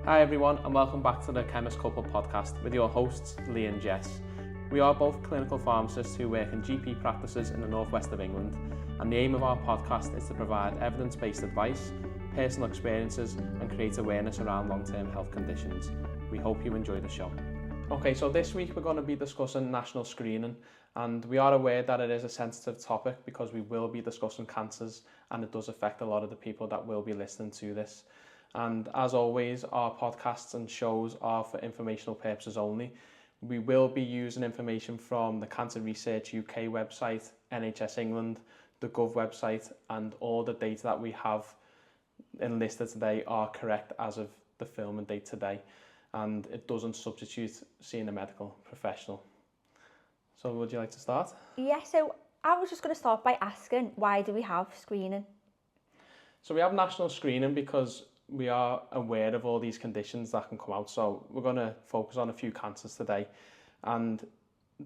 Hi everyone, and welcome back to the Chemist Couple podcast with your hosts Lee and Jess. We are both clinical pharmacists who work in GP practices in the northwest of England, and the aim of our podcast is to provide evidence-based advice, personal experiences and create awareness around long-term health conditions. We hope you enjoy the show. Okay, so this week we're going to be discussing national screening, and we are aware that it is a sensitive topic because we will be discussing cancers and it does affect a lot of the people that will be listening to this. And as always, our podcasts and shows are for informational purposes only. We will be using information from the Cancer Research UK website, NHS England, the Gov website, and all the data that we have enlisted today are correct as of the filming date today. And it doesn't substitute seeing a medical professional. So would you like to start? Yeah, so I was just going to start by asking, why do we have screening? So we have national screening because we are aware of all these conditions that can come out. So we're going to focus on a few cancers today. And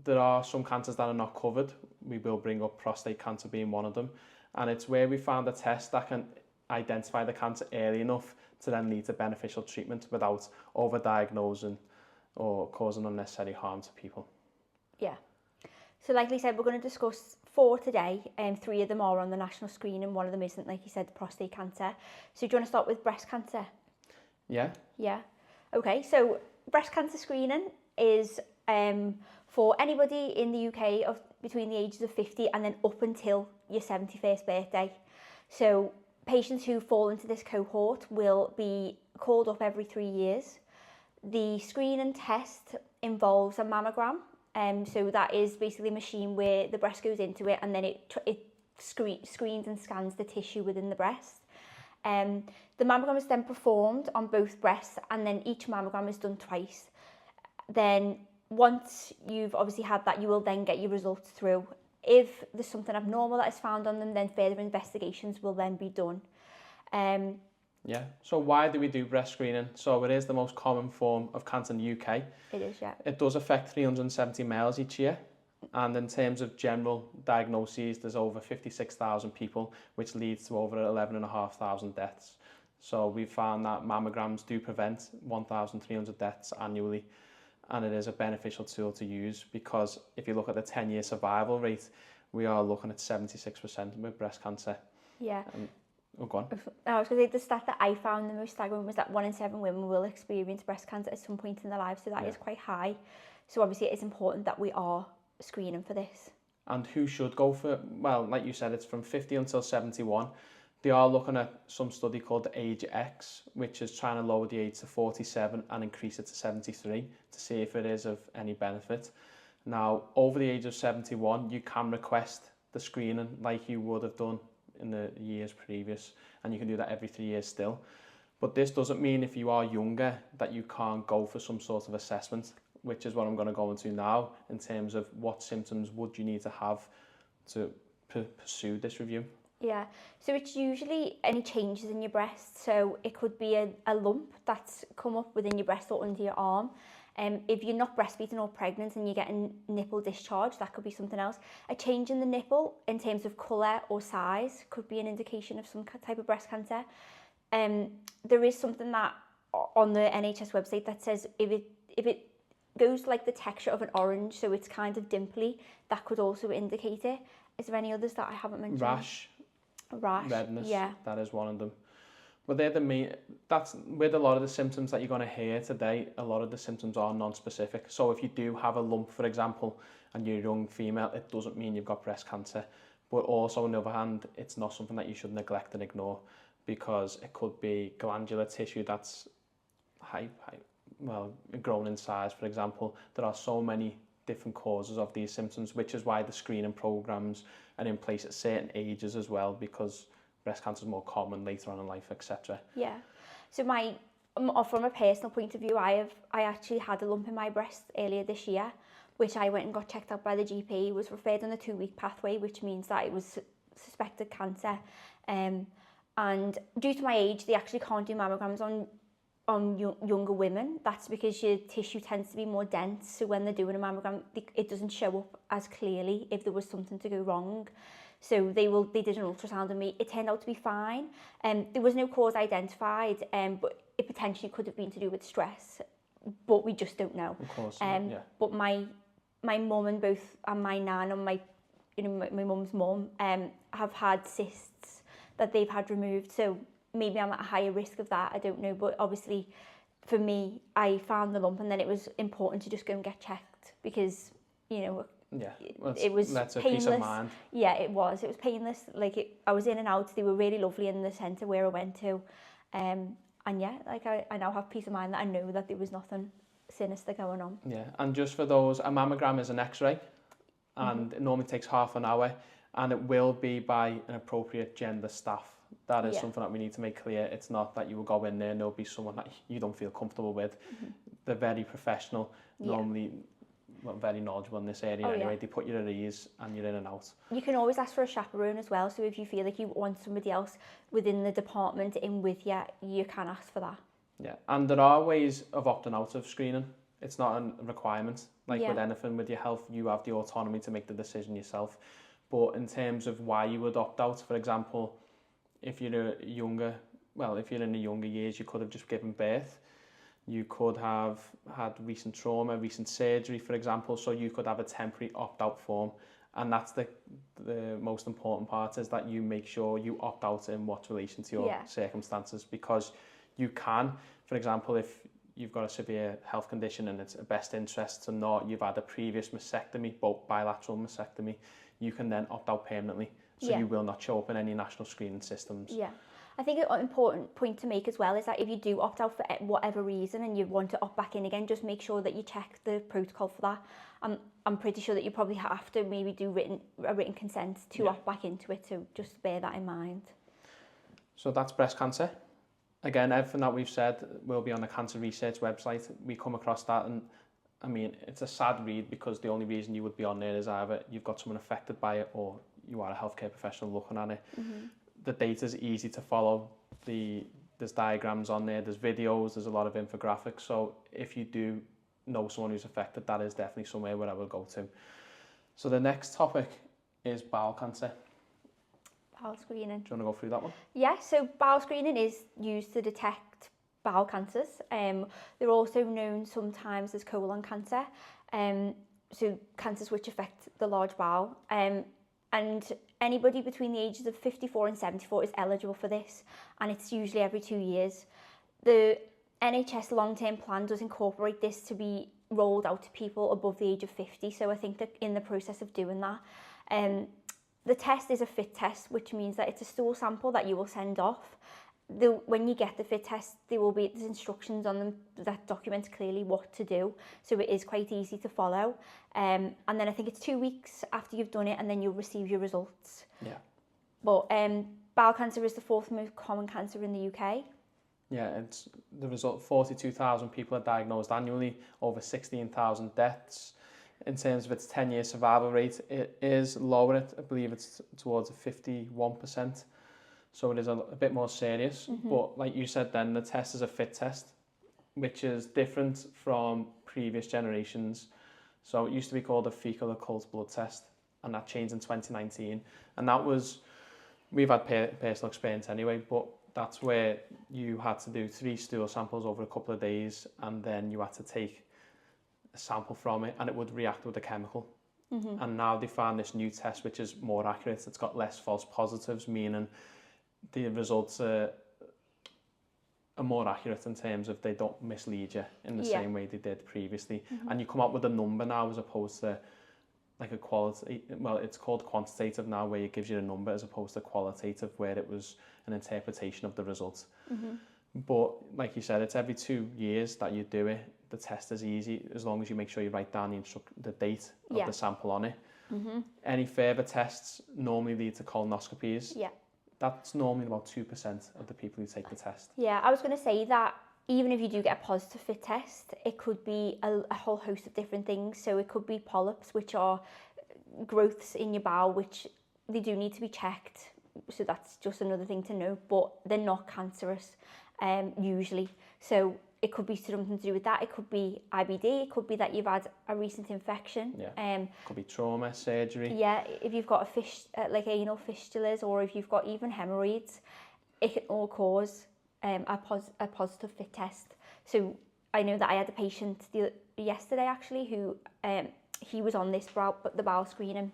there are some cancers that are not covered. We will bring up prostate cancer being one of them. And it's where we found a test that can identify the cancer early enough to then lead to beneficial treatment without over-diagnosing or causing unnecessary harm to people. Yeah. So like Lee said, we're going to discuss 4 today, and 3 of them are on the national screening. One of them isn't, like you said, prostate cancer. So do you want to start with breast cancer? Yeah. Yeah. Okay, so breast cancer screening is for anybody in the UK of between the ages of 50 and then up until your 71st birthday. So patients who fall into this cohort will be called up every 3 years. The screening test involves a mammogram. So that is basically a machine where the breast goes into it and then it screens and scans the tissue within the breast. The mammogram is then performed on both breasts, and then each mammogram is done twice. Then once you've obviously had that, you will then get your results through. If there's something abnormal that is found on them, then further investigations will then be done. Yeah. So why do we do breast screening? So it is the most common form of cancer in the UK. It is, yeah. It does affect 370 males each year. And in terms of general diagnoses, there's over 56,000 people, which leads to over 11,500 deaths. So we found that mammograms do prevent 1,300 deaths annually. And it is a beneficial tool to use because if you look at the 10-year survival rate, we are looking at 76% with breast cancer. Yeah. Oh, go on. I was going to say the stat that I found the most staggering was that 1 in 7 women will experience breast cancer at some point in their lives, so that is quite high. So obviously it is important that we are screening for this. And who should go for, well, like you said, it's from 50 until 71. They are looking at some study called the Age X, which is trying to lower the age to 47 and increase it to 73 to see if it is of any benefit. Now, over the age of 71, you can request the screening like you would have done in the years previous, and you can do that every 3 years still. But this doesn't mean if you are younger that you can't go for some sort of assessment, which is what I'm going to go into now in terms of what symptoms would you need to have to pursue this review. Yeah, so it's usually any changes in your breast. So it could be a lump that's come up within your breast or under your arm. If you're not breastfeeding or pregnant and you're getting nipple discharge, that could be something else. A change in the nipple in terms of colour or size could be an indication of some type of breast cancer. There is something that on the NHS website that says if it goes like the texture of an orange, so it's kind of dimply, that could also indicate it. Is there any others that I haven't mentioned? Rash, redness, yeah. That is one of them. But they're the main, that's with a lot of the symptoms that you're going to hear today, a lot of the symptoms are non-specific. So if you do have a lump, for example, and you're a young female, it doesn't mean you've got breast cancer. But also, on the other hand, it's not something that you should neglect and ignore because it could be glandular tissue that's grown in size, for example. There are so many different causes of these symptoms, which is why the screening programs are in place at certain ages as well, because breast cancer is more common later on in life, etc. Yeah. So from a personal point of view, I actually had a lump in my breast earlier this year, which I went and got checked out by the GP, was referred on a 2-week pathway, which means that it was suspected cancer. And due to my age, they actually can't do mammograms on younger women. That's because your tissue tends to be more dense. So when they're doing a mammogram, it doesn't show up as clearly if there was something to go wrong. So they did an ultrasound on me. It turned out to be fine. There was no cause identified, but it potentially could have been to do with stress, but we just don't know. Of course, But my mum and my nan and my mum's mum have had cysts that they've had removed. So maybe I'm at a higher risk of that. I don't know. But obviously, for me, I found the lump, and then it was important to just go and get checked because, it was that's a painless. peace of mind. Yeah, it was. It was painless. I was in and out. They were really lovely in the centre where I went to. And yeah, I now have peace of mind that I know that there was nothing sinister going on. Yeah, and just for those, a mammogram is an X-ray, and it normally takes half an hour, and it will be by an appropriate gender staff. That is something that we need to make clear. It's not that you will go in there and there'll be someone that you don't feel comfortable with. They're very professional, normally very knowledgeable in this area anyway. They put you at ease and you're in and out. You can always ask for a chaperone as well, so if you feel like you want somebody else within the department in with you, you can ask for that. Yeah, and there are ways of opting out of screening. It's not a requirement. With anything with your health, you have the autonomy to make the decision yourself. But in terms of why you would opt out, for example, if you're if you're in the younger years, you could have just given birth. You could have had recent trauma, recent surgery, for example, so you could have a temporary opt-out form. And that's the most important part, is that you make sure you opt out in what's relation to your circumstances, because you can, for example, if you've got a severe health condition and it's a best interest to know you've had a previous mastectomy, both bilateral mastectomy, you can then opt out permanently. So you will not show up in any national screening systems. Yeah. I think an important point to make as well is that if you do opt out for whatever reason and you want to opt back in again, just make sure that you check the protocol for that. I'm pretty sure that you probably have to maybe do a written consent to opt back into it, so just bear that in mind. So that's breast cancer. Again, everything that we've said will be on the Cancer Research website. We come across that, and I mean, it's a sad read, because the only reason you would be on there is either you've got someone affected by it or you are a healthcare professional looking at it. The data is easy to follow. There's diagrams on there, there's videos, there's a lot of infographics. So if you do know someone who's affected, that is definitely somewhere where I will go to. So the next topic is bowel cancer. Bowel screening. Do you want to go through that one? Yeah, so bowel screening is used to detect bowel cancers. They're also known sometimes as colon cancer. So cancers which affect the large bowel. And anybody between the ages of 54 and 74 is eligible for this, and it's usually every 2 years. The NHS long-term plan does incorporate this to be rolled out to people above the age of 50, so I think they're in the process of doing that. The test is a fit test, which means that it's a stool sample that you will send off. When you get the fit test, there's instructions on them that document clearly what to do, so it is quite easy to follow. And then I think it's 2 weeks after you've done it, and then you'll receive your results. Yeah. But bowel cancer is the 4th most common cancer in the UK. Yeah, it's the result. 42,000 people are diagnosed annually, over 16,000 deaths. In terms of its 10-year survival rate, it is lower. I believe it's towards 51%. So it is a bit more serious. But like you said then, the test is a fit test, which is different from previous generations. So it used to be called a fecal occult blood test, and that changed in 2019. And that was, we've had personal experience anyway, but that's where you had to do 3 stool samples over a couple of days, and then you had to take a sample from it and it would react with a chemical. And now they found this new test which is more accurate. It's got less false positives, meaning the results are more accurate in terms of they don't mislead you in the same way they did previously. And you come up with a number now as opposed to like a quality, well, it's called quantitative now, where it gives you a number, as opposed to qualitative, where it was an interpretation of the results. But like you said, it's every 2 years that you do it. The test is easy, as long as you make sure you write down the date of the sample on it. Any further tests normally lead to colonoscopies. That's normally about 2% of the people who take the test. Yeah, I was going to say that even if you do get a positive fit test, it could be a whole host of different things. So it could be polyps, which are growths in your bowel, which they do need to be checked. So that's just another thing to know, but they're not cancerous usually. So it could be something to do with that. It could be IBD. It could be that you've had a recent infection. Yeah. Could be trauma, surgery. Yeah, if you've got like anal fistulas, or if you've got even hemorrhoids, it can all cause a positive fit test. So I know that I had a patient yesterday actually who he was on the bowel screening.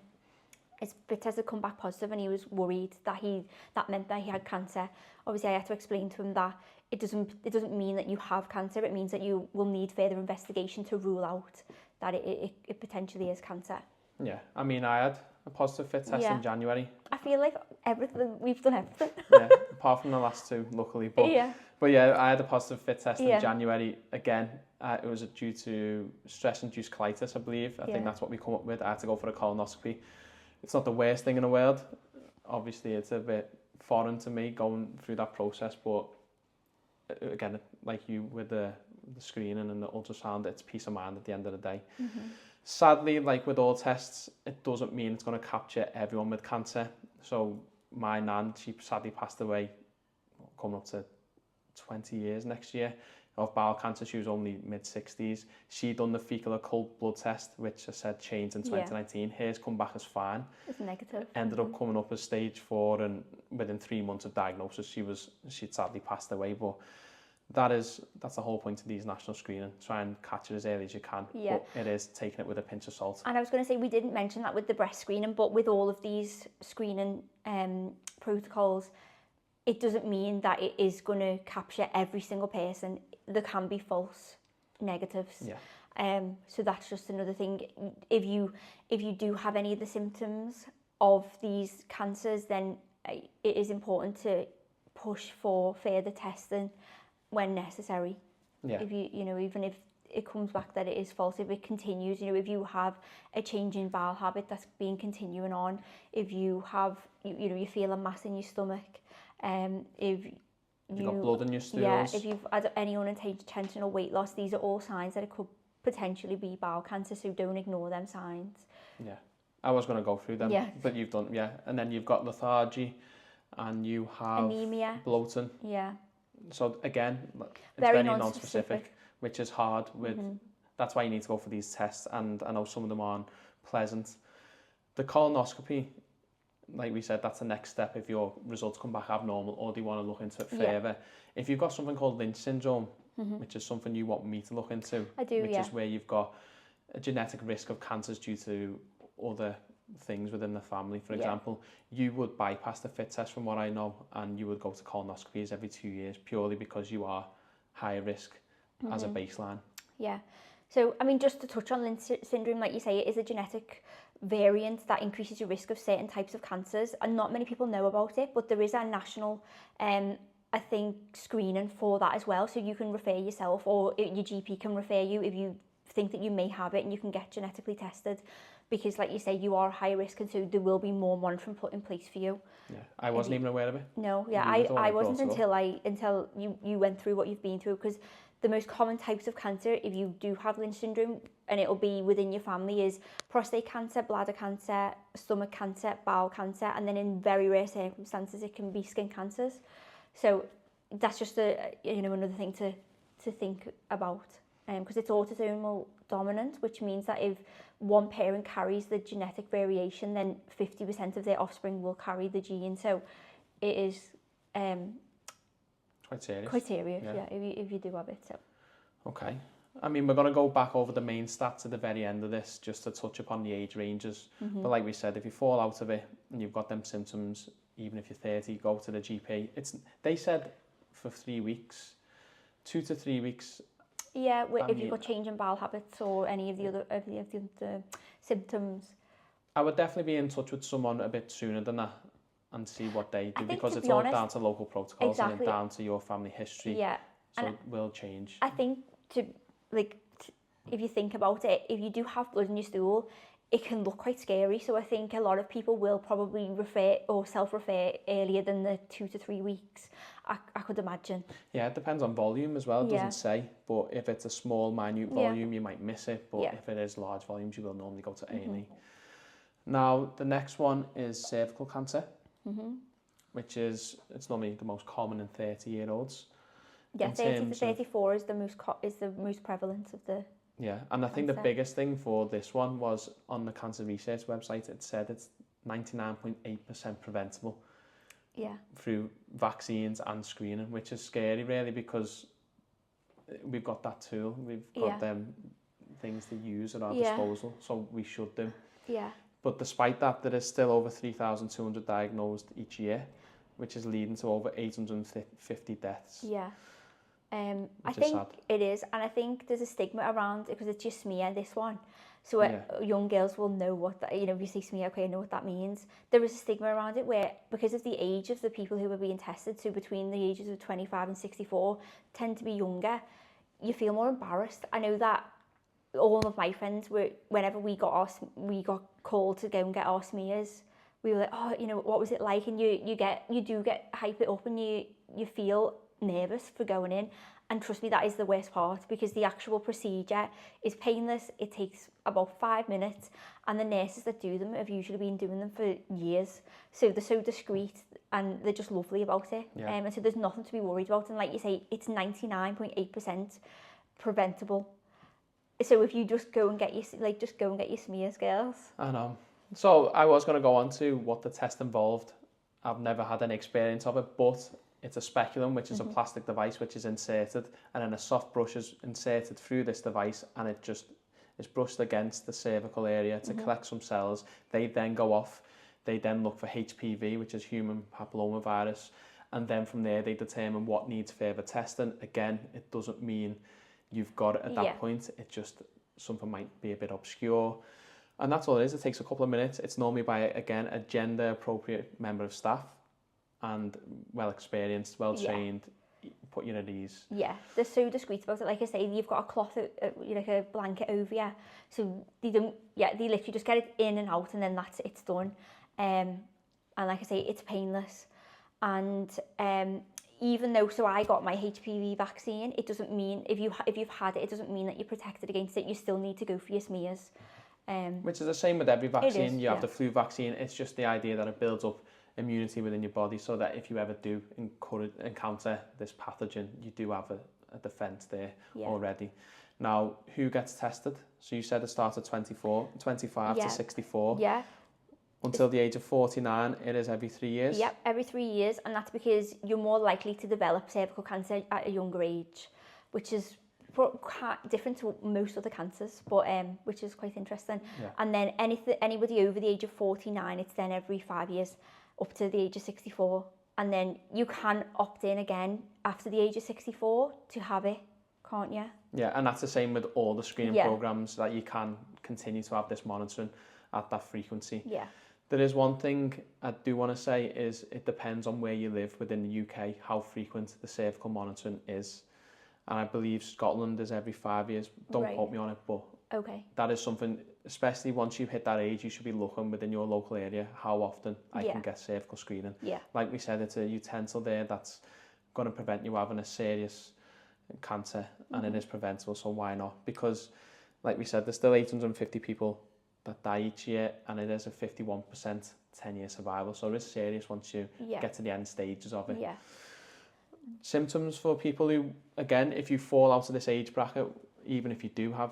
His fit test had come back positive, and he was worried that meant that he had cancer. Obviously, I had to explain to him that it doesn't mean that you have cancer. It means that you will need further investigation to rule out that it potentially is cancer. Yeah, I mean, I had a positive fit test in January. I feel like we've done everything. Yeah, apart from the last two, luckily. But yeah, I had a positive fit test in January. Again, it was due to stress-induced colitis, I believe. I think that's what we come up with. I had to go for a colonoscopy. It's not the worst thing in the world. Obviously, it's a bit foreign to me going through that process, but again, like you with the screening and the ultrasound, it's peace of mind at the end of the day. Sadly, like with all tests, it doesn't mean it's going to capture everyone with cancer. So my nan, she sadly passed away coming up to 20 years next year of bowel cancer. She was only mid-60s. She'd done the fecal occult blood test, which I said changed in 2019. Hers come back as fine. It's negative. Ended up coming up as stage 4, and within 3 months of diagnosis, she'd sadly passed away. But that's the whole point of these national screening. Try and catch it as early as you can. Yeah. But it is taking it with a pinch of salt. And I was going to say, we didn't mention that with the breast screening, but with all of these screening protocols, it doesn't mean that it is going to capture every single person. There can be false negatives. Yeah. So that's just another thing. If you do have any of the symptoms of these cancers, then it is important to push for further testing when necessary. Yeah. If even if it comes back that it is false, if it continues, if you have a change in bowel habit that's been continuing on, if you have, you feel a mass in your stomach, if you've got blood in your stools. Yeah, if you've had any unintentional weight loss, these are all signs that it could potentially be bowel cancer, so don't ignore them signs. Yeah, I was going to go through them, but you've done, and then you've got lethargy, and you have anemia, bloating. Yeah. So again, it's very non-specific, which is hard with, that's why you need to go for these tests, and I know some of them aren't pleasant. The colonoscopy, like we said, that's the next step if your results come back abnormal or they want to look into it further. If you've got something called Lynch syndrome, which is something you want me to look into, I do, which is where you've got a genetic risk of cancers due to other things within the family, for example, you would bypass the fit test from what I know, and you would go to colonoscopies every 2 years purely because you are higher risk as a baseline. Yeah. So, I mean, just to touch on Lynch syndrome, like you say, it is a genetic variant that increases your risk of certain types of cancers, and not many people know about it, but there is a national, I think, screening for that as well. So you can refer yourself, or your GP can refer you if you think that you may have it, and you can get genetically tested, because like you say, you are high risk, and so there will be more monitoring put in place for you. Yeah, I wasn't even aware of it. No, I wasn't until you went through what you've been through, because the most common types of cancer, if you do have Lynch syndrome, and it'll be within your family, is prostate cancer, bladder cancer, stomach cancer, bowel cancer, and then in very rare circumstances, it can be skin cancers. So that's just another thing to think about, because it's autosomal dominant, which means that if one parent carries the genetic variation, then 50% of their offspring will carry the gene. So it is quite serious. If you do have it. So. Okay. I mean, we're going to go back over the main stats at the very end of this, just to touch upon the age ranges. But like we said, if you fall out of it and you've got them symptoms, even if you're 30, go to the GP. They said for 3 weeks, 2 to 3 weeks. Yeah, if you've got change in bowel habits or any of the other symptoms. I would definitely be in touch with someone a bit sooner than that and see what they do, because it's all down to local protocols and down to your family history. Yeah. So it will change. I think if you think about it, if you do have blood in your stool, it can look quite scary. So I think a lot of people will probably refer or self-refer earlier than the 2 to 3 weeks, I could imagine. Yeah, it depends on volume as well. It doesn't say, but if it's a small, minute volume, you might miss it. But if it is large volumes, you will normally go to A&E. Now, the next one is cervical cancer, which is, it's normally the most common in 30-year-olds. Yeah, 30 to 34 is the most prevalent of the Yeah, and I think the biggest thing for this one was on the cancer research website, it said it's 99.8% preventable. Yeah. Through vaccines and screening, which is scary really, because we've got that tool, we've got them things to use at our disposal, so we should do. Yeah. But despite that, there is still over 3,200 diagnosed each year, which is leading to over 850 deaths. Yeah. I think it is, and I think there's a stigma around it because it's just smear, this one. So young girls will know what that, if you say smear, okay, I know what that means. There is a stigma around it where, because of the age of the people who are being tested, so between the ages of 25 and 64, tend to be younger, you feel more embarrassed. I know that all of my friends were, whenever we got called to go and get our smears, we were like, oh, what was it like? And you do get hype it up, and you feel nervous for going in. And trust me, that is the worst part, because the actual procedure is painless. It takes about 5 minutes, and the nurses that do them have usually been doing them for years. So they're so discreet, and they're just lovely about it. Yeah. And so there's nothing to be worried about. And like you say, it's 99.8% preventable. So if you just go and get your smears, girls. I know. So I was going to go on to what the test involved. I've never had any experience of it, but it's a speculum, which is a plastic device which is inserted, and then a soft brush is inserted through this device, and it just is brushed against the cervical area to collect some cells. They then go off. They then look for HPV, which is human papillomavirus, and then from there they determine what needs further testing. Again, it doesn't mean you've got it at that point. It just, something might be a bit obscure. And that's all it is. It takes a couple of minutes. It's normally by, again, a gender appropriate member of staff, and well experienced, well trained, put you at ease. Yeah, they're so discreet about it. Like I say, you've got a cloth, like a blanket over you, so they literally just get it in and out, and then it's done. And like I say, it's painless. And even though, so I got my HPV vaccine, it doesn't mean, if you've had it, it doesn't mean that you're protected against it. You still need to go for your smears. Which is the same with every vaccine. You have the flu vaccine. It's just the idea that it builds up immunity within your body, so that if you ever do encounter this pathogen, you do have a defence there already. Now, who gets tested? So you said it starts at 25 to 64. Yeah. Until the age of 49, it is every 3 years? Yep, every 3 years, and that's because you're more likely to develop cervical cancer at a younger age, which is different to most other cancers, but which is quite interesting. Yeah. And then anybody over the age of 49, it's then every 5 years, up to the age of 64. And then you can opt in again after the age of 64 to have it, can't you? Yeah, and that's the same with all the screening programs, that you can continue to have this monitoring at that frequency. Yeah. There is one thing I do want to say, is it depends on where you live within the UK, how frequent the cervical monitoring is. And I believe Scotland is every 5 years. Don't quote me on it, but that is something, especially once you've hit that age, you should be looking within your local area how often I can get cervical screening. Yeah. Like we said, it's a utensil there that's going to prevent you having a serious cancer, and it is preventable, so why not? Because, like we said, there's still 850 people that die each year, and it is a 51% 10-year survival, so it is serious once you get to the end stages of it. Yeah. Symptoms for people who, again, if you fall out of this age bracket, even if you do have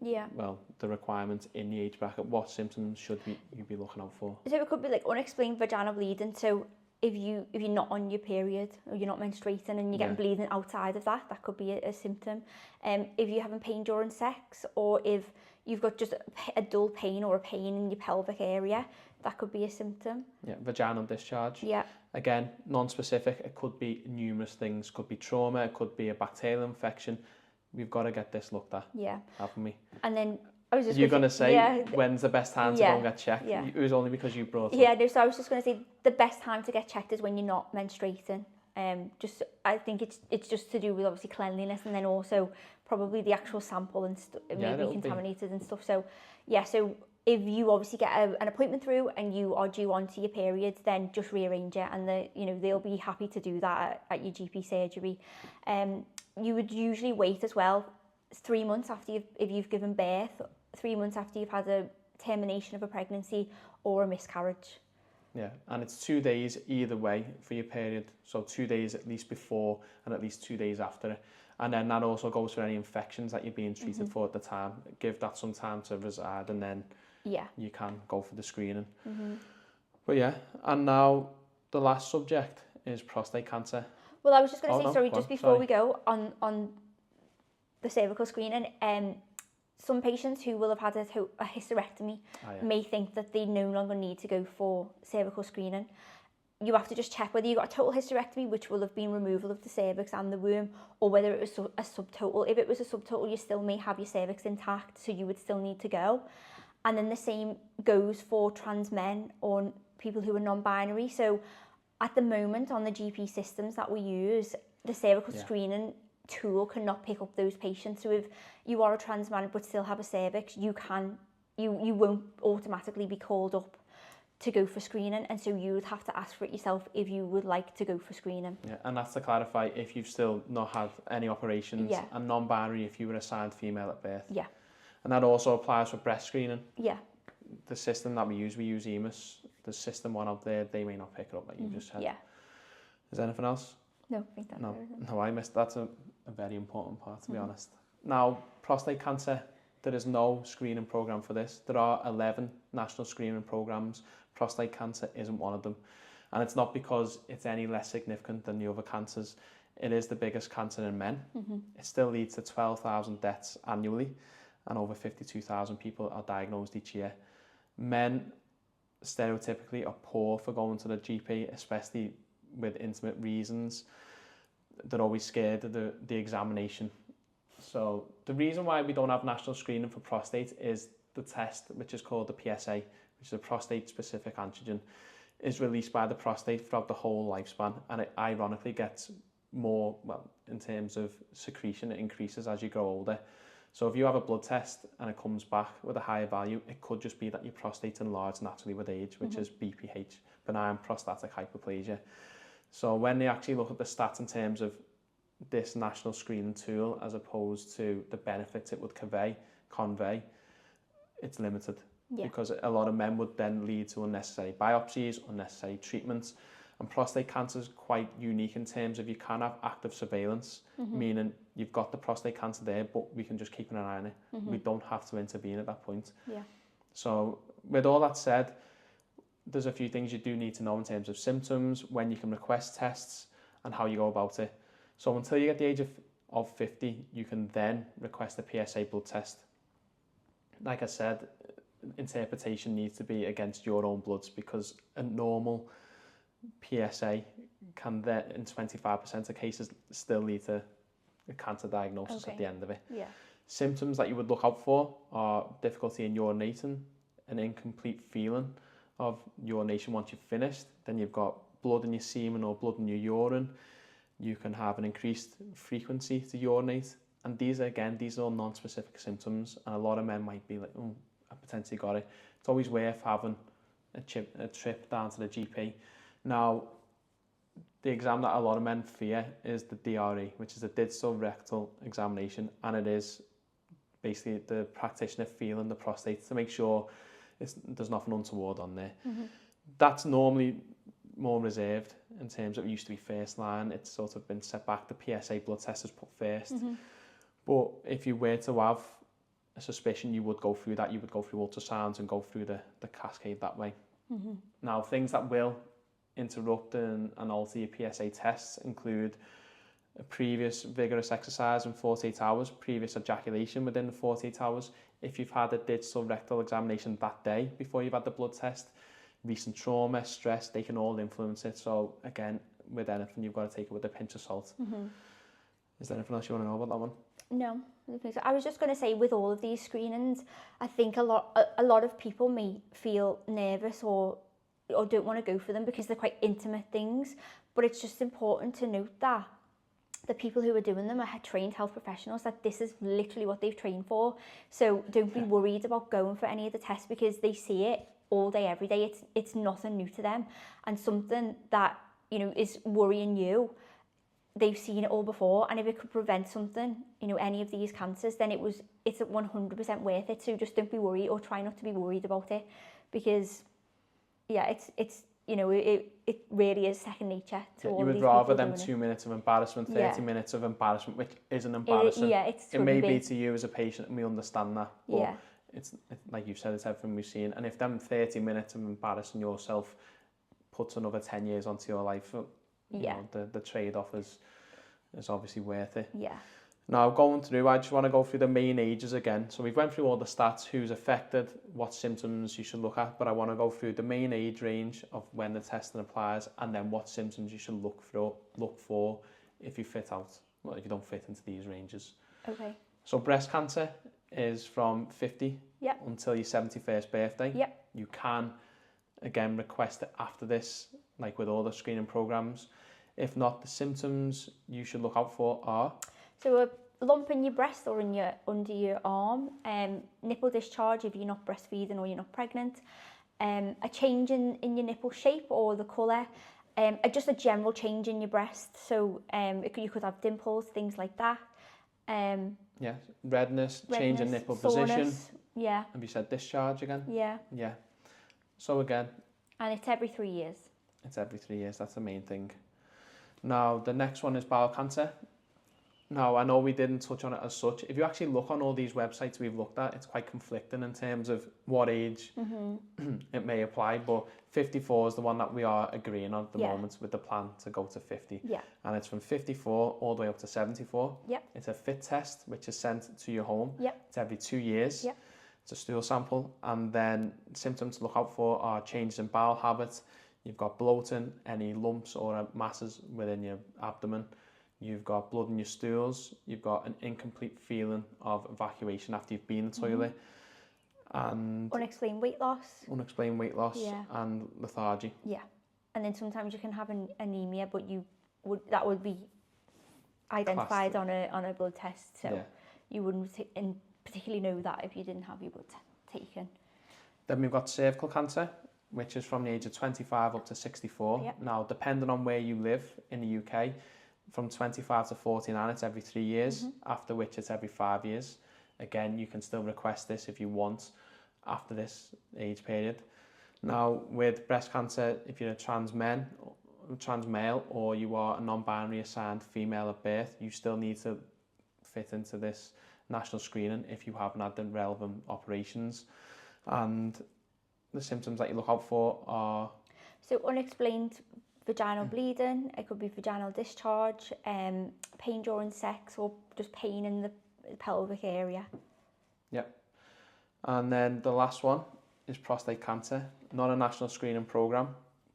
the requirements in the age bracket, what symptoms should you be looking out for? So it could be like unexplained vaginal bleeding. So if you're not on your period, or you're not menstruating, and you're getting bleeding outside of that could be a symptom. If you're having pain during sex, or if you've got just a dull pain or a pain in your pelvic area, that could be a symptom. Yeah, vaginal discharge. Yeah. Again, non-specific. It could be numerous things. Could be trauma. It could be a bacterial infection. We've got to get this looked at. Yeah. Haven't we? And then I was just. You're going to say when's the best time to go and get checked? Yeah. It was only because you brought it. Yeah. No. So I was just going to say the best time to get checked is when you're not menstruating. I think it's just to do with obviously cleanliness, and then also probably the actual sample and maybe contaminated and stuff. So so if you obviously get an appointment through and you are due onto your periods, then just rearrange it, and they'll be happy to do that at your GP surgery. You would usually wait as well 3 months after if you've given birth, 3 months after you've had a termination of a pregnancy or a miscarriage. Yeah, and it's 2 days either way for your period. So 2 days at least before and at least 2 days after it. And then that also goes for any infections that you're being treated for at the time. Give that some time to reside, and then you can go for the screening. But yeah, and now the last subject is prostate cancer. Well, I was just going to say, sorry, go just on, before we go on the cervical screening, some patients who will have had a hysterectomy may think that they no longer need to go for cervical screening. You have to just check whether you got a total hysterectomy, which will have been removal of the cervix and the womb, or whether it was a subtotal. If it was a subtotal, you still may have your cervix intact, so you would still need to go. And then the same goes for trans men or people who are non-binary. So at the moment on the GP systems that we use, the cervical screening tool cannot pick up those patients. So if you are a trans man but still have a cervix, you won't automatically be called up to go for screening, and so you would have to ask for it yourself if you would like to go for screening. Yeah, and that's to clarify if you've still not had any operations, and non-binary if you were assigned female at birth. Yeah. And that also applies for breast screening. Yeah. The system that we use EMIS. The system one out there, they may not pick it up like you just said. Yeah. Is there anything else? No, I think that's everything. No, I missed. That's a very important part, to be honest. Now, prostate cancer, there is no screening program for this. There are 11 national screening programs. Prostate cancer isn't one of them. And it's not because it's any less significant than the other cancers. It is the biggest cancer in men. It still leads to 12,000 deaths annually, and over 52,000 people are diagnosed each year. Men stereotypically are poor for going to the GP, especially with intimate reasons. They're always scared of the examination. So the reason why we don't have national screening for prostate is the test, which is called the PSA, which is a prostate-specific antigen, is released by the prostate throughout the whole lifespan, and it ironically gets more, well, in terms of secretion, it increases as you grow older. So if you have a blood test and it comes back with a higher value, it could just be that your prostate's enlarged naturally with age, which is BPH, benign prostatic hyperplasia. So when they actually look at the stats in terms of this national screening tool as opposed to the benefits it would convey, it's limited. Because a lot of men would then lead to unnecessary biopsies, unnecessary treatments. And prostate cancer is quite unique in terms of you can have active surveillance, meaning you've got the prostate cancer there, but we can just keep an eye on it. We don't have to intervene at that point. So with all that said, there's a few things you do need to know in terms of symptoms, when you can request tests, and how you go about it. So until you get the age of 50, you can then request a PSA blood test. Like I said, interpretation needs to be against your own bloods, because a normal PSA can then, in 25% of cases, still lead to a cancer diagnosis at the end of it. Symptoms that you would look out for are difficulty in urinating, an incomplete feeling of urination once you've finished. Then you've got blood in your semen or blood in your urine. You can have an increased frequency to urinate. And these are all non-specific symptoms. And a lot of men might be like, oh, I potentially got it. It's always worth having a trip down to the GP. Now, the exam that a lot of men fear is the DRE, which is a digital rectal examination, and it is basically the practitioner feeling the prostate to make sure there's nothing untoward on there. That's normally more reserved in terms of it used to be first line. It's sort of been set back. The PSA blood test is put first. But if you were to have a suspicion, you would go through that. You would go through ultrasounds and go through the cascade that way. Now, things that will interrupt and alter your PSA tests include a previous vigorous exercise in 48 hours, previous ejaculation within the 48 hours, if you've had a digital rectal examination that day before you've had the blood test, recent trauma, stress, they can all influence it. So again, with anything, you've got to take it with a pinch of salt. Is there anything else you want to know about that one? No, I don't think so. I was just going to say, with all of these screenings, I think a lot of people may feel nervous or don't want to go for them because they're quite intimate things, but it's just important to note that the people who are doing them are trained health professionals, that this is literally what they've trained for. So don't be worried about going for any of the tests, because they see it all day, every day. It's nothing new to them, and something that, you know, is worrying you, they've seen it all before, and if it could prevent something, you know, any of these cancers, then it's 100% worth it. So just don't be worried, or try not to be worried about it, because yeah, you know, it really is second nature to all you would these rather people them doing 2 minutes of embarrassment, 30 Yeah. minutes of embarrassment, which isn't embarrassing. It It may shouldn't be to you as a patient, and we understand that, but Yeah. it's like you said, it's everything we've seen. And if them 30 minutes of embarrassing yourself puts another 10 years onto your life, you know, the trade-off is obviously worth it. Yeah. Now, going through, I just want to go through the main ages again. So we've went through all the stats, who's affected, what symptoms you should look at, but I want to go through the main age range of when the testing applies, and then what symptoms you should look for if you fit out, well, if you don't fit into these ranges. Okay. So breast cancer is from 50 Yep. until your 71st birthday. Yep. You can, again, request it after this, like with all the screening programs. If not, the symptoms you should look out for are... So a lump in your breast or under your arm, nipple discharge if you're not breastfeeding or you're not pregnant, a change in your nipple shape or the colour, just a general change in your breast. So you could have dimples, things like that. Yeah, redness, change in nipple position. Yeah. Have you said discharge again? Yeah. Yeah. So again... And it's every 3 years. It's every 3 years, that's the main thing. Now, the next one is bowel cancer. Now, I know we didn't touch on it as such. If you actually look on all these websites we've looked at, it's quite conflicting in terms of what age it may apply, but 54 is the one that we are agreeing on at the moment with the plan to go to 50. Yeah. And it's from 54 all the way up to 74. Yep. It's a fit test, which is sent to your home. Yep. It's every 2 years. Yep. It's a stool sample. And then symptoms to look out for are changes in bowel habits. You've got bloating, any lumps or masses within your abdomen. You've got blood in your stools. You've got an incomplete feeling of evacuation after you've been in the toilet. And unexplained weight loss. Unexplained weight loss and lethargy. Yeah. And then sometimes you can have an anemia, but that would be identified on a blood test. So you wouldn't particularly know that if you didn't have your blood taken. Then we've got cervical cancer, which is from the age of 25 up to 64. Yep. Now, depending on where you live in the UK, from 25 to 49, it's every 3 years, after which it's every 5 years. Again, you can still request this if you want after this age period. Now, with breast cancer, if you're a trans male, or you are a non-binary assigned female at birth, you still need to fit into this national screening if you haven't had the relevant operations. And the symptoms that you look out for are... So unexplained vaginal bleeding, it could be vaginal discharge, pain during sex, or just pain in the pelvic area. Yep. And then the last one is prostate cancer. Not a national screening programme,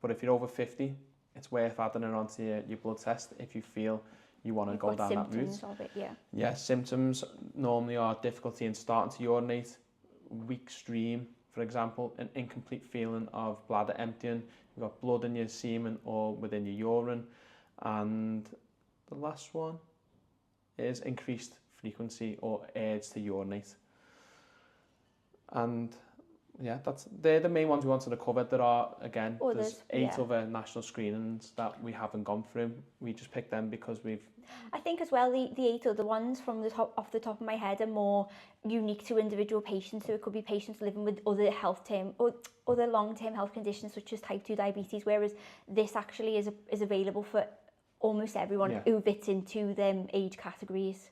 but if you're over 50, it's worth adding it onto your blood test if you feel you want to go down that route. Symptoms of it, yeah. Yeah, symptoms normally are difficulty in starting to urinate, weak stream, for example, an incomplete feeling of bladder emptying, you've got blood in your semen or within your urine, and the last one is increased frequency or urge to urinate. And yeah, they're the main ones we wanted to cover. There are, again, there's 8 other national screenings that we haven't gone through. We just picked them because I think as well, the 8 other ones off the top of my head are more unique to individual patients. So it could be patients living with other other long-term health conditions such as type 2 diabetes, whereas this actually is available for almost everyone who fits into them age categories.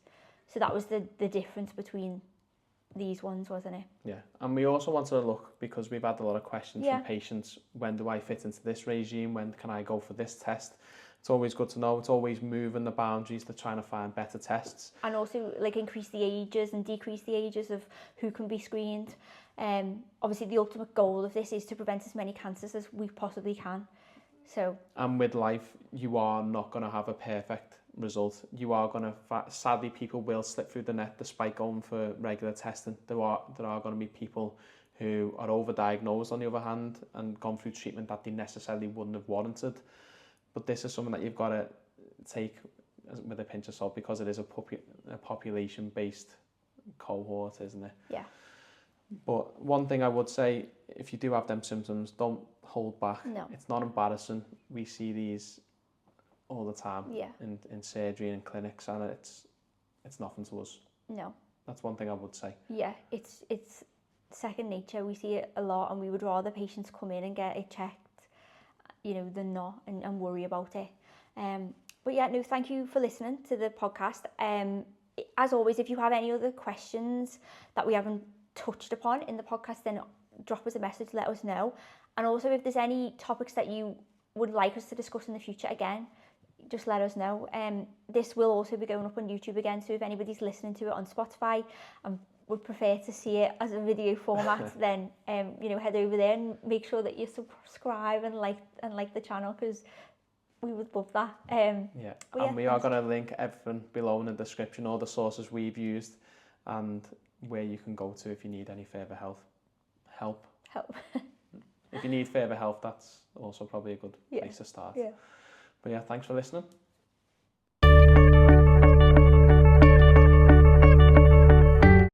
So that was the difference between these ones, wasn't it? Yeah, and we also wanted to look, because we've had a lot of questions from patients, when do I fit into this regime, when can I go for this test? It's always good to know. It's always moving the boundaries to trying to find better tests. And also like increase the ages and decrease the ages of who can be screened. Obviously the ultimate goal of this is to prevent as many cancers as we possibly can. So. And with life, you are not going to have a perfect result. You are going to, sadly, people will slip through the net despite going for regular testing. There are going to be people who are overdiagnosed, on the other hand, and gone through treatment that they necessarily wouldn't have warranted. But this is something that you've got to take with a pinch of salt, because it is a population-based cohort, isn't it? Yeah. But one thing I would say, if you do have them symptoms, don't hold back. No. It's not embarrassing. We see these all the time in surgery and clinics, and it's nothing to us. No. That's one thing I would say. Yeah, it's second nature. We see it a lot, and we would rather patients come in and get it checked you know, than not, and worry about it. But yeah, no, thank you for listening to the podcast. As always, if you have any other questions that we haven't touched upon in the podcast, then drop us a message, let us know. And also, if there's any topics that you would like us to discuss in the future, again, just let us know. This will also be going up on YouTube again, so if anybody's listening to it on Spotify and would prefer to see it as a video format, then you know, head over there and make sure that you subscribe and like the channel, because we would love that. And we are going to link everything below in the description, all the sources we've used, and where you can go to if you need any further help. If you need further help, that's also probably a good place to start. But yeah, thanks for listening.